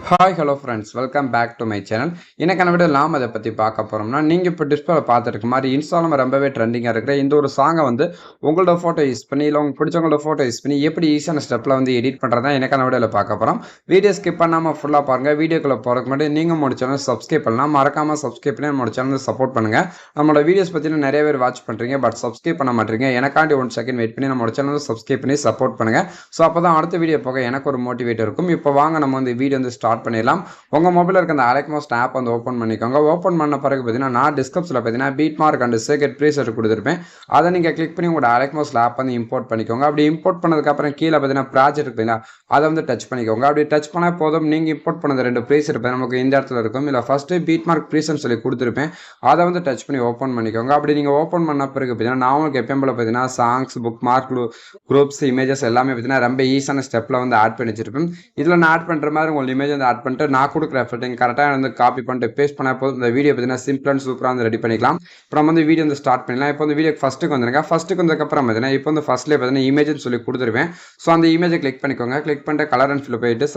Hi, hello friends, welcome back to my channel. இன்னைக்கான video நாம் அதை பற்றி பார்க்க போகிறோம்னா நீங்கள் இப்போ டிஸ்பிளே பார்த்துருக்க மாதிரி இன்ஸ்டாலும் ரொம்பவே ட்ரெண்டிங்காக இருக்கிற இந்த ஒரு சாங்கை வந்து உங்களோட ஃபோட்டோ யூஸ் பண்ணி இல்லை உங்களுக்கு பிடிச்சவங்களோட ஃபோட்டோ யூஸ் பண்ணி எப்படி ஈஸியான ஸ்டெப்பில் வந்து எடிட் பண்ணுறதா எனக்கான வீடியோவில் பார்க்க போகிறோம். வீடியோ ஸ்கிப் பண்ணாமல் ஃபுல்லாக பாருங்கள். வீடியோக்குள்ளே போகிறதுக்கு முன்னாடி நீங்கள் முடிச்சாலும் சப்ஸ்கிரைப் பண்ணலாம். மறக்காமல் சப்ஸ்கிரைப் பண்ணி நம்ம சேனல் சப்போர்ட் பண்ணுங்கள். நம்மளோட வீடியோஸ் பற்றின நிறைய பேர் வாட்ச் பண்ணுறீங்க, பட் சப்ஸ்கிரைப் பண்ண மாட்டீங்க. எனக்காண்டி 1 செகண்ட் வெயிட் பண்ணி நம்ம சேனல் சப்ஸ்கிரைப் பண்ணி சப்போர்ட் பண்ணுங்கள். ஸோ அப்போ தான் அடுத்த வீடியோ போக எனக்கு ஒரு மோட்டிவேட் இருக்கும். இப்போ வாங்க நம்ம வந்து வீடியோ வந்து ஸ்டார்ட் பண்ணிடலாம். உங்கள் மொபைலில் இருக்க அந்த அலெக்மோஸ்ட் ஆப் வந்து ஓப்பன் பண்ணிக்கோங்க. ஓப்பன் பண்ண பிறகு பார்த்தீங்கன்னா நான் டிஸ்கிரிப்ஷனில் பார்த்தீங்கன்னா பீட்மார்க் அண்ட் சேகட் ப்ரீசெட் கொடுத்துருப்பேன். அதை நீங்கள் கிளிக் பண்ணி உங்களோட அலெக்மோஸ்ட் ஆப் வந்து இம்போர்ட் பண்ணிக்கோங்க. அப்படி இம்போர்ட் பண்ணதுக்கப்புறம் கீழே பார்த்தீங்கன்னா ப்ராஜெக்ட் பார்த்தீங்கன்னா அதை வந்து டச் பண்ணிக்கோங்க. அப்படி டச் பண்ணால் போதும். நீங்கள் இம்போர்ட் பண்ணது 2 ப்ரீசெட் இருப்பேன் நமக்கு இந்த இடத்துல இருக்கும். இல்லை ஃபஸ்ட்டு பீட்மார்க் ப்ரீசெட் சொல்லி கொடுத்துருப்பேன். அதை வந்து டச் பண்ணி ஓப்பன் பண்ணிக்கோங்க. அப்படி நீங்கள் ஓப்பன் பண்ண பிறகு பார்த்தீங்கன்னா நான் உங்களுக்கு எப்பயும் போல பார்த்தீங்கன்னா songs, book mark, groups, images எல்லாமே பார்த்தீங்கன்னா ரொம்ப ஈஸியான ஸ்டெப்பில் வந்து ஆட் பண்ணி வச்சிருப்பேன். இதில் நான் ஆட் பண்ணுற மாதிரி உங்களுக்கு இமேஜ் வந்து ஆட் பண்ணிட்டு நான் கொடுக்குற எஃபர்ட் கரெக்டாக வந்து காப்பி பண்ணிட்டு பேஸ்ட் பண்ண போதும். இந்த வீடியோ பார்த்தீங்கன்னா சிம்பிள் அண்ட் சூப்பராக வந்து ரெடி பண்ணிக்கலாம். இப்போ நம்ம வந்து வீடியோ வந்து ஸ்டார்ட் பண்ணலாம். இப்போ வந்து வீடியோ ஃபஸ்ட்டுக்கு வந்துருங்க. ஃபஸ்ட்டுக்கு வந்ததுக்கப்புறம் பார்த்தீங்கன்னா இப்போ வந்து ஃபஸ்ட்லேயே பார்த்தீங்கன்னா இமேஜ்னு சொல்லி கொடுத்துருவேன். ஸோ அந்த இமேஜை கிளிக் பண்ணிக்கோங்க. கிளிக் பண்ணிட்டு கலர் அண்ட் ஃபில் போயிட்டு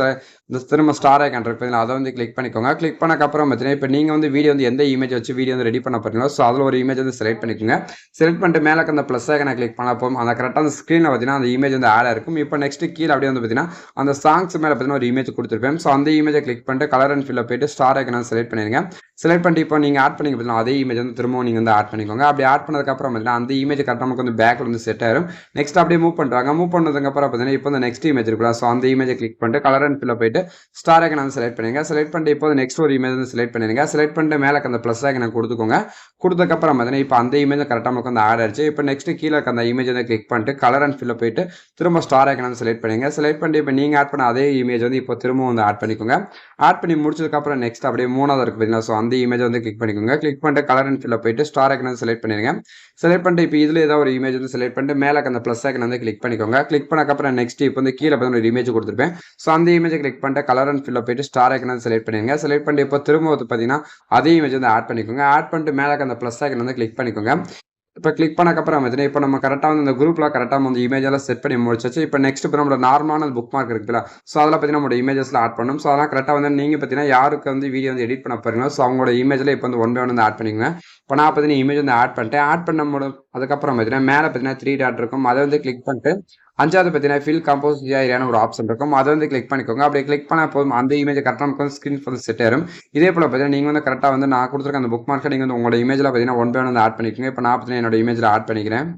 இந்த திரும்ப ஸ்டார் ஐக்கான் இருக்கு பார்த்தீங்கன்னா அதை வந்து கிளிக் பண்ணிக்கோங்க. கிளிக் பண்ணக்கப்புறம் பார்த்தீங்கன்னா இப்போ நீங்கள் வந்து வீடியோ வந்து எந்த இமேஜ் வச்சு வீடியோ வந்து ரெடி பண்ண போறீங்களோ ஸோ அதில் ஒரு இமேஜ் வந்து செலக்ட் பண்ணிக்கோங்க. செலக்ட் பண்ணிட்டு மேலே அந்த ப்ளஸ் ஐக்கானை கிளிக் பண்ண போகும். அந்த கரெக்டாக அந்த ஸ்க்ரீனில் பார்த்தீங்கன்னா அந்த இமேஜ் வந்து ஆட் இருக்கும். இப்போ நெக்ஸ்ட் கீழே அப்படியே வந்து பார்த்தீங்கன்னா அந்த சாங்ஸ் மேலே பார்த்தீங்கன்னா ஒரு இமேஜ் கொடுத்துருப்பேன். ஸோ அந்த இமேஜை கிளிக் பண்ணிட்டு கலர் அண்ட் ஃபில் போயிட்டு ஸ்டார் ஐக்கானை செலக்ட் பண்ணிடுங்க. செலக்ட் பண்ணிட்டு இப்போ நீங்கள் ஆட் பண்ணி பார்த்தீங்கன்னா அதே இமேஜ் வந்து திரும்பவும் நீங்கள் வந்து ஆட் பண்ணிக்கோங்க. அப்படி ஆட் பண்ணதுக்கப்புறம் பார்த்தீங்கன்னா அந்த இமேஜ் கரெக்டாக நமக்கு வந்து பேக்கில் வந்து செட் ஆயிரும். நெக்ஸ்ட் அப்படியே மூவ் பண்ணுறாங்க. மூவ் பண்ணதுக்கப்புறம் பார்த்தீங்கன்னா இப்போ இந்த நெக்ஸ்ட் இமேஜ் இருக்கலாம். ஸோ அந்த இமேஜை கிளிக் பண்ணிட்டு கலர் அண்ட் ஃபில் போயிட்டு ஸ்டார் ஐக்கனை வந்து செலக்ட் பண்ணுங்க. செலக்ட் பண்ணிட்டு இப்போ நெக்ஸ்ட் ஒரு இமேஜ் வந்து செலக்ட் பண்ணிடுங்க. செலக்ட் பண்ணிட்டு மேலே அந்த ப்ளஸ் ஐக்கனை கொடுத்துக்கோங்க. கொடுத்ததுக்கப்புறம் பார்த்தீங்கன்னா இப்போ அந்த இமேஜ் கரெக்டாக நமக்கு வந்து ஆட் ஆயிடுச்சு. இப்போ நெக்ஸ்ட் கீழே அந்த இமேஜ் வந்து கிளிக் பண்ணிட்டு கலர் அண்ட் ஃபில் போயிட்டு திரும்ப ஸ்டார் ஐக்கனை வந்து செலக்ட் பண்ணுங்க. செலக்ட் பண்ணிட்டு இப்போ நீங்கள் ஆட் பண்ண அதே இமேஜ் வந்து இப்போ திரும்பவும் வந்து ஆட் பண்ணிக்கோங்க. ஆட் பண்ணி முடிச்சதுக்கப்புறம் நெக்ஸ்ட் அப்படியே மூணாவது இருக்கு பார்த்தீங்கன்னா ஸோ அந்த இமேஜ் வந்து கிளிக் பண்ணிக்கோங்க. கிளிக் பண்ணிட்டு கலர் அண்ட் ஃபில் போயிட்டு ஸ்டார் ஐக்கனை செலக்ட் பண்ணிடுங்க. செலக்ட் பண்ணிட்டு இப்போ இதில் ஏதாவது ஒரு இமேஜ் வந்து செலக்ட் பண்ணிட்டு மேலே அந்த ப்ளஸ் ஐக்கனை வந்து கிளிக் பண்ணிக்கோங்க. கிளிக் பண்ணக்கப்புறம் நெக்ஸ்ட் இப்போ வந்து கீழே ஒரு இமேஜ் கொடுத்துருப்பேன். ஸோ அந்த இமேஜை கிளிக் பண்ணிட்டு கலர் அண்ட் ஃபில் போயிட்டு ஸ்டார் ஐக்கனை வந்து செலக்ட் பண்ணிடுங்க. செலக்ட் பண்ணிட்டு இப்போ திரும்ப வந்து பார்த்தீங்கன்னா அதே இமேஜ் வந்து ஆட் பண்ணிக்கோங்க. ஆட் பண்ணிட்டு மேலே அந்த ப்ளஸ் ஐக்கனை வந்து கிளிக் பண்ணிக்கோங்க. இப்போ கிளிக் பண்ணக்கப்புறம் பார்த்தீங்கன்னா இப்போ நம்ம கரெக்டாக வந்து இந்த குரூப்பில் கரெக்டாக வந்து இமேஜெல்லாம் செட் பண்ணி முடிச்சாச்சு. இப்போ நெக்ஸ்ட் இப்போ நம்மளோட நார்மலான புக் மார்க் இருக்குல்ல ஸோ அதில் பார்த்தீங்கன்னா நம்மளோட இமேஜஸ்லாம் ஆட் பண்ணணும். ஸோ அதெல்லாம் கரெக்டாக வந்து நீங்கள் பார்த்தீங்கன்னா யாருக்கு வந்து வீடியோ வந்து எடிட் பண்ண போறீங்களோ ஸோ அவங்களோட இமேஜில் இப்போ வந்து 1 by 1 வந்து ஆட் பண்ணிக்கோங்க. இப்போ நான் பார்த்தீங்கன்னா இமேஜ் வந்து ஆட் பண்ணிட்டேன். ஆட் பண்ண அதுக்கப்புறம் பார்த்தீங்கன்னா மேலே பார்த்தீங்கன்னா 3 டாட் இருக்கும். அதை வந்து கிளிக் பண்ணிட்டு 5வது பார்த்தீங்கன்னா ஃபில் கம்போஸ் ஏரியான ஒரு ஆப்ஷன் இருக்கும். அதை வந்து கிளிக் பண்ணிக்கோங்க. அப்படி கிளிக் பண்ண போதும் அந்த இமேஜ் கரெக்டாக நமக்கு வந்து ஸ்க்ரீன் வந்து செட் ஆயிரும். இதே போல் பார்த்தீங்கன்னா நீங்கள் வந்து கரெக்டாக வந்து நான் கொடுத்துருக்க அந்த புக் மார்க்கை நீங்கள் வந்து உங்களோட இமேஜில் பார்த்தீங்கன்னா 1 by 1 வந்து ஆட் பண்ணிக்கோங்க. இப்போ நான் பார்த்தீங்கன்னா என்னோட இமேஜில் ஆட் பண்ணிக்கிறேன்.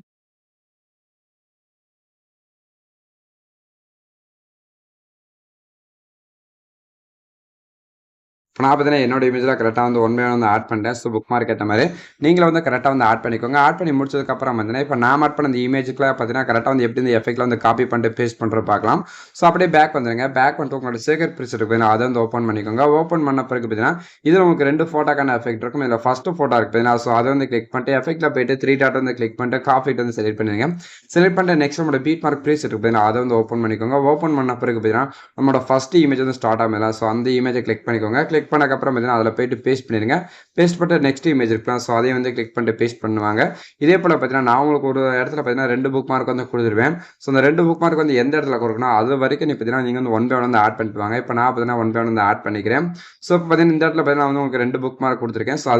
இப்போ நான் பார்த்தீங்கன்னா என்னோட இமேஜில் கரெக்டாக வந்து 1 by 1 வந்து ஆட் பண்ணிட்டேன். ஸோ புக் மார்க் ஏற்ற மாதிரி நீங்களும் வந்து கரெக்டாக வந்து ஆட் பண்ணிக்கோங்க. ஆட் பண்ணி முடிச்சதுக்கப்புறம் பார்த்தீங்கன்னா இப்போ நான் ஆட் பண்ண இந்த இமேஜுக்குள்ள பார்த்தீங்கன்னா கரெக்டாக வந்து எப்படி இந்த எஃபெக்ட்டில் வந்து காப்பி பண்ணிட்டு பேஸ்ட் பண்ணுறது பார்க்கலாம். ஸோ அப்படியே பேக் வந்துடுங்க. பேக் வந்துட்டு உங்களோட சேகர் ப்ரீசெட் இருக்கு அதை வந்து ஓப்பன் பண்ணிக்கோங்க. ஓப்பன் பண்ண பிறகு பார்த்தீங்கன்னா இதில் உங்களுக்கு 2 ஃபோட்டோக்கான எஃபெக்ட் இருக்கும். இதில் ஃபஸ்ட்டு ஃபோட்டோ இருக்குது பார்த்தீங்கன்னா ஸோ அதை வந்து கிளிக் பண்ணிட்டு எஃபெக்ட்டில் போயிட்டு 3 டாட் வந்து கிளிக் பண்ணிட்டு காப்பி வந்து செலக்ட் பண்ணிடுங்க. செலக்ட் பண்ணிட்டு நெக்ஸ்ட் நம்மளோட பீட்மார்க் ப்ரீசெட் இருக்கு பார்த்தீங்கன்னா அதை வந்து ஓப்பன் பண்ணிக்கோங்க. ஓப்பன் பண்ண பிறகு பார்த்தீங்கன்னா நம்மளோட ஃபஸ்ட் இமேஜ் வந்து ஸ்டார்ட் ஆகும். ஸோ அந்த இமேஜை கிளிக் பண்ணிக்கோங்க. கிளிக் பண்ணக்கப்புறம் பார்த்தீங்கன்னா அதில் போயிட்டு பேஸ்ட் பண்ணிடுங்க. பேஸ்ட் பண்ணிட்டு நெக்ஸ்ட் இமேஜ் இருக்கலாம். ஸோ அதையும் வந்து கிளிக் பண்ணிட்டு பேஸ்ட் பண்ணுவாங்க. இதே போல் பார்த்தீங்கன்னா நான் உங்களுக்கு ஒரு இடத்துல பார்த்தீங்கன்னா 2 புக் மார்க் வந்து கொடுத்துருவேன். ஸோ அந்த 2 புக் மார்க் வந்து எந்த இடத்துல கொடுக்கணும் அது வரைக்கும் நீ பார்த்தீங்கன்னா நீங்கள் வந்து 1 by 1 வந்து ஆட் பண்ணிட்டு வாங்க. இப்போ நான் பார்த்தீங்கன்னா 1 by 1 வந்து ஆட் பண்ணிக்கிறேன். ஸோ இப்போ பார்த்தீங்கன்னா இந்த இடத்துல பார்த்தீங்கன்னா வந்து உங்களுக்கு 2 புக் மார்க் கொடுத்துருக்கேன். ஸோ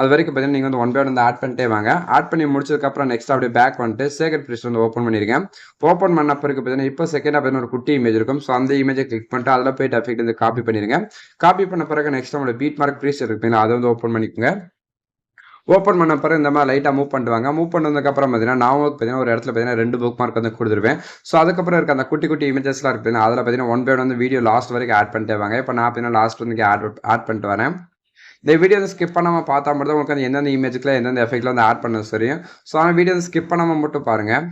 அது வரைக்கும் பார்த்தீங்கன்னா நீங்கள் வந்து 1 by 1 வந்து ஆட் பண்ணிட்டே வாங்க. ஆட் பண்ணி முடிச்சதுக்கப்புறம் நெக்ஸ்ட் அப்படியே பேக் வந்துட்டு சேகர் ப்ரீசெட் வந்து ஓப்பன் பண்ணியிருக்கேன். ஓப்பன் பண்ண பிறகு பார்த்தீங்கன்னா இப்போ செகண்டாக பார்த்தீங்கன்னா ஒரு குட்டி இமேஜ் இருக்கும். ஸோ அந்த இமேஜை கிளிக் பண்ணிட்டு அதில் போயிட்டு எஃபெக்ட் வந்து காப்பி பண்ணிடுங்க. காப்பி பண்ண பிறகு நெக்ஸ்ட் நம்மளோட பீட்மார்க் ப்ரீசெட் இருக்கு அதை வந்து ஓப்பன் பண்ணிக்கோங்க. ஓப்பன் பண்ண பிறகு இந்த மாதிரி லைட்டாக மூவ் பண்ணுவாங்க. மூவ் பண்ணதுக்கப்புறம் பார்த்தீங்கன்னா நான் உங்களுக்கு பார்த்தீங்கன்னா ஒரு இடத்துல பார்த்தீங்கன்னா 2 புக் மார்க் வந்து கொடுத்துருவேன். ஸோ அதுக்கப்புறம் இருக்க அந்த குட்டி குட்டி இமேஜஸ்லாம் இருக்குது அதில் பார்த்தீங்கன்னா 1 by 1 வந்து வீடியோ லாஸ்ட் வரைக்கும் ஆட் பண்ணிட்டே வாங்க. இப்போ நான் பார்த்தீங்கன்னா லாஸ்ட் வந்து ஆட் பண்ணிட்டு வரேன். இந்த வீடியோ வந்து ஸ்கிப் பண்ணாமல் பார்த்தா மட்டும் தான் உங்களுக்கு வந்து எந்தெந்த இமேஜுக்குள்ள எந்தெந்த எஃபெக்ட்டில் வந்து ஆட் பண்ண தெரியும். ஸோ ஆனால் வீடியோ வந்து ஸ்கிப் பண்ணாமல் மட்டும் பாருங்கள்.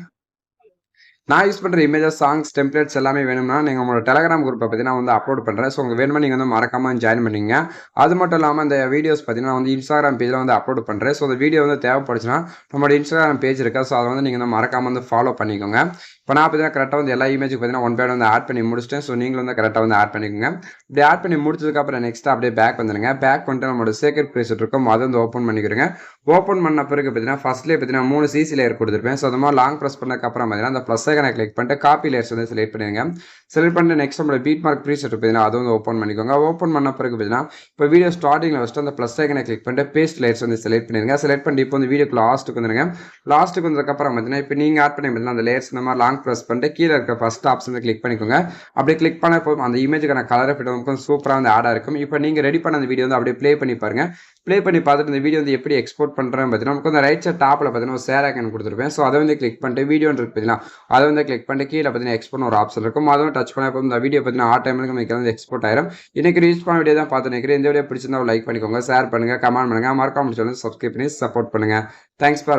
நான் யூஸ் பண்ணுற இமேஜஸ், சாங்ஸ், டெம்ப்ளேட்ஸ் எல்லாமே வேணும்னா நீங்கள் உங்களோட டெலகிராம் குரூப்பை பற்றி நான் வந்து அப்லோட் பண்ணுறேன். ஸோ உங்களுக்கு வேணுமா நீங்கள் வந்து மறக்காமல் ஜாயின் பண்ணிங்க. அது மட்டும் இல்லாமல் இந்த வீடியோஸ் பார்த்தீங்கன்னா வந்து இன்ஸ்டாகிராம் பேஜில் வந்து அப்லோட் பண்ணுறேன். ஸோ அந்த வீடியோ வந்து தேவைப்படுச்சுன்னா நம்மளோட இன்ஸ்டாகிராம் பேஜ் இருக்கா ஸோ அதை வந்து நீங்கள் வந்து மறக்காமல் வந்து ஃபாலோ பண்ணிக்கோங்க. இப்போ நான் பார்த்தீங்கன்னா கரெக்டாக வந்து எல்லா இமேஜுக்கு பார்த்தீங்கன்னா ஒன் பை ஒன் வந்து ஆட் பண்ணி முடிச்சிட்டேன். ஸோ நீங்களும் வந்து கரெக்டாக வந்து ஆட் பண்ணிக்கோங்க. இப்படி ஆட் பண்ணி முடிச்சதுக்கப்புறம் நெக்ஸ்ட் அப்படியே பேக் வந்துடுங்க. பேக் வந்துட்டு நம்மளோட சேக்கர் ப்ரீசெட் இருக்கும், அதை வந்து ஓப்பன் பண்ணிக்கிறேங்க. ஓப்பன் பண்ண பிறகு பார்த்தீங்கன்னா ஃபர்ஸ்ட்லேயே பார்த்தீங்கன்னா 3 சிசி லேயர் கொடுத்துருப்பேன். ஸோ அந்த மாதிரி லாங் ப்ரெஸ் பண்ணதுக்கப்புறம் பார்த்தீங்கன்னா அந்த ப்ளஸ் ஐக்கனை கிளிக் பண்ணிட்டு காப்பி லேயர்ஸ் வந்து செலக்ட் பண்ணிடுங்க. செலக்ட் பண்ணிட்டு நெக்ஸ்ட் நம்மளோட பீட் மார்க் ப்ரீசெட் பார்த்தீங்கன்னா அதை வந்து ஓப்பன் பண்ணிக்கோங்க. ஓப்பன் பண்ண பிறகு பார்த்தீங்கன்னா இப்போ வீடியோ ஸ்டார்டிங்கில் வச்சுட்டு அந்த ப்ளஸ் ஐக்கனை கிளிக் பண்ணிட்டு பேஸ்ட் லேயர்ஸ் வந்து செலக்ட் பண்ணிடுங்க. செலக்ட் பண்ணிட்டு இப்போ வந்து வீடியோக்கு லாஸ்ட்டுக்கு வந்துடுங்க. லாஸ்ட்டுக்கு வந்ததுக்கப்புறம் பார்த்தீங்கன்னா இப்போ நீங்கள் ஆட் பண்ணி பார்த்தீங்கன்னா அந்த லேயர்ஸ் இந்த மாதிரி லாங் ப்ரெஸ் பண்ணிட்டு கீழே இருக்க ஃபர்ஸ்ட் ஆப்ஷன் வந்து கிளிக் பண்ணிக்கோங்க. அப்படியே கிளிக் பண்ண போதும் அந்த இமேஜுக்கான கலர் ஃபிட் வந்து சூப்பராக வந்து ஆடாக இருக்கும். இப்போ நீங்கள் ரெடி பண்ண அந்த வீடியோ வந்து அப்படியே ப்ளே பண்ணி பாருங்க. ப்ளே பண்ணி பார்த்துட்டு இந்த வீடியோ வந்து எப்படி எக்ஸ்போர்ட் பண்ணுறேன்னு பார்த்தீங்கன்னா நமக்கு வந்து ரைட் சைட் டாப்பில் பார்த்தீங்கன்னா ஒரு ஷேர் ஐக்கன் கொடுத்துருப்பேன். ஸோ அதை வந்து கிளிக் பண்ணிட்டு வீடியோன்னு இருக்கு பார்த்தீங்கன்னா அதை வந்து கிளிக் பண்ணிட்டு கீழே பார்த்தீங்கன்னா எக்ஸ்போர்ட் ஒரு ஆப்ஷன் இருக்கும். அதுவும் டச் பண்ண போதும் இந்த வீடியோ பார்த்தீங்கன்னா டைமுக்கு நமக்கு வந்து எக்ஸ்போர்ட் ஆயிரும். இன்னைக்கு ரீச் பண்ண வீடியோ தான் பார்த்து நினைக்கிறேன். இந்த வீடியோ பிடிச்சிருந்தா லைக் பண்ணிக்கோங்க, ஷேர் பண்ணுங்க, கமெண்ட் பண்ணுங்க, மறக்காம சேனல் சப்ஸ்கிரைப் பண்ணி சப்போர்ட் பண்ணுங்க. Thanks for